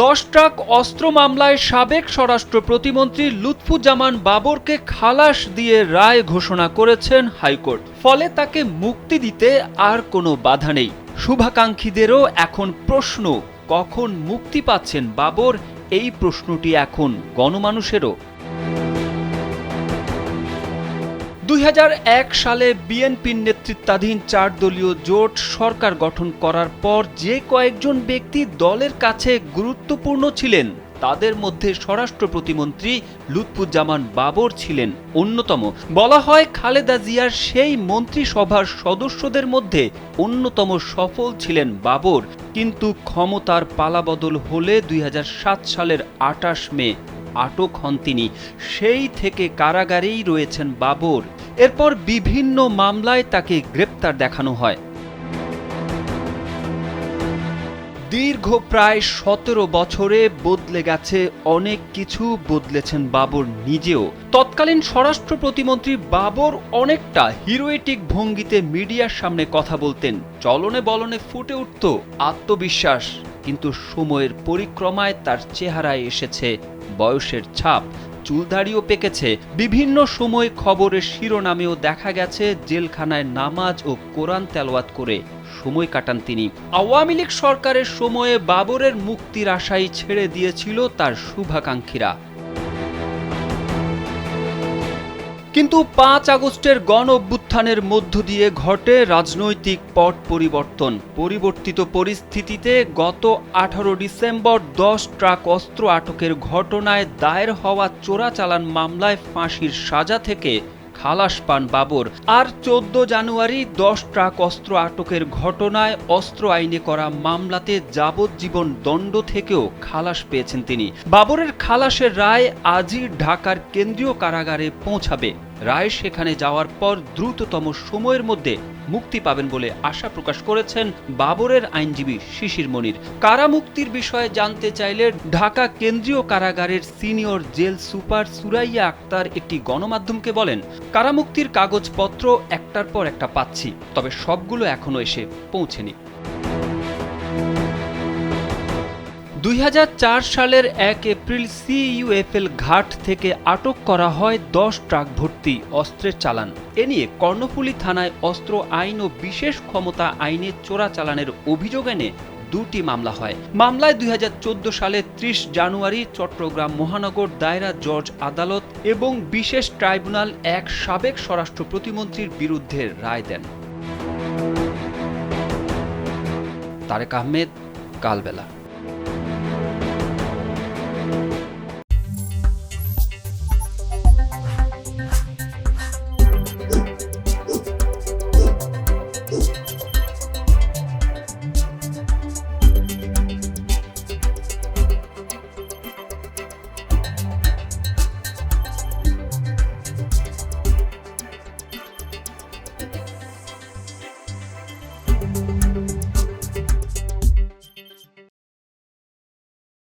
10 truck অস্ত্র মামলায় সাবেক স্বরাষ্ট্র প্রতিমন্ত্রী লুৎফুজ্জামান বাবরকে খালাস দিয়ে রায় ঘোষণা করেছেন হাইকোর্ট। ফলে তাকে মুক্তি দিতে আর কোনো বাধা নেই। শুভাকাঙ্ক্ষীদেরও এখন প্রশ্ন, কখন মুক্তি পাচ্ছেন বাবর? এই প্রশ্নটি এখন গণমানুষেরও। 2001 সালে বিএনপির নেতৃত্বাধীন 4 দলীয় জোট সরকার গঠন করার পর যে কয়েকজন ব্যক্তি দলের কাছে গুরুত্বপূর্ণ ছিলেন তাদের মধ্যে স্বরাষ্ট্র প্রতিমন্ত্রী লুৎফুজ্জামান বাবর ছিলেন অন্যতম। বলা হয় খালেদা জিয়ার সেই মন্ত্রিসভার সদস্যদের মধ্যে অন্যতম সফল ছিলেন বাবর। কিন্তু ক্ষমতার পালাবদল হলে 2007 সালের 28 মে আটক হন তিনি। সেই থেকে কারাগারেই রয়েছেন বাবর। এরপর বিভিন্ন মামলায় তাকে গ্রেপ্তার দেখানো হয়। দীর্ঘ প্রায় 17 বছরে বদলে গেছে অনেক কিছু, বদলেছেন বাবর নিজেও। তৎকালীন স্বরাষ্ট্র প্রতিমন্ত্রী বাবর অনেকটা হিরোয়েটিক ভঙ্গিতে মিডিয়ার সামনে কথা বলতেন। চলনে বলনে ফুটে উঠত আত্মবিশ্বাস। কিন্তু সময়ের পরিক্রমায় তার চেহারায় এসেছে বয়সের ছাপ, চুলদাড়িও পেকেছে। বিভিন্ন সময় খবরের শিরোনামেও দেখা গেছে জেলখানায় নামাজ ও কোরআন তেলাওয়াত করে সময় কাটান তিনি। আওয়ামী লীগ সরকারের সময়ে বাবরের মুক্তির আশাই ছেড়ে দিয়েছিল তার শুভাকাঙ্ক্ষীরা। কিন্তু 5 আগস্টের গণ অভ্যুত্থানের মধ্য দিয়ে ঘটে রাজনৈতিক পট পরিবর্তন। পরিবর্তিত পরিস্থিতিতে গত 18 ডিসেম্বর 10 ট্রাক অস্ত্র আটকের ঘটনায় দায়ের হওয়া চোরাচালান মামলায় ফাঁসির সাজা থেকে খালাস পান বাবর। আর 14 জানুয়ারি 10 ট্রাক অস্ত্র আটকের ঘটনায় অস্ত্র আইনে করা মামলাতে যাবজ্জীবন দণ্ড থেকেও খালাস পেয়েছেন তিনি। বাবরের খালাসের রায় আজই ঢাকার কেন্দ্রীয় কারাগারে পৌঁছাবে। রায় সেখানে যাওয়ার পর দ্রুততম সময়ের মধ্যে মুক্তি পাবেন বলে আশা প্রকাশ করেছেন বাবরের আইনজীবী শিশির মনির। কারামুক্তির বিষয়ে জানতে চাইলে ঢাকা কেন্দ্রীয় কারাগারের senior jail super Suraiya Akhter একটি গণমাধ্যমকে বলেন, কারামুক্তির কাগজপত্র একটার পর একটা পাচ্ছি, তবে সবগুলো এখনো এসে পৌঁছেনি। 2004 সালের 1 এপ্রিল CUFL ঘাট থেকে আটক করা হয় 10 ট্রাক ভর্তি অস্ত্রের চালান। এ নিয়ে কর্ণফুলী থানায় অস্ত্র আইন ও বিশেষ ক্ষমতা আইনে চোরাচালানের অভিযোগ এনে 2টি মামলা হয়। মামলায় 2014 সালে 30 জানুয়ারি চট্টগ্রাম মহানগর দায়রা জজ আদালত এবং বিশেষ ট্রাইব্যুনাল 1 সাবেক স্বরাষ্ট্র প্রতিমন্ত্রীর বিরুদ্ধে রায় দেন। তারেক আহমেদ, কালবেলা।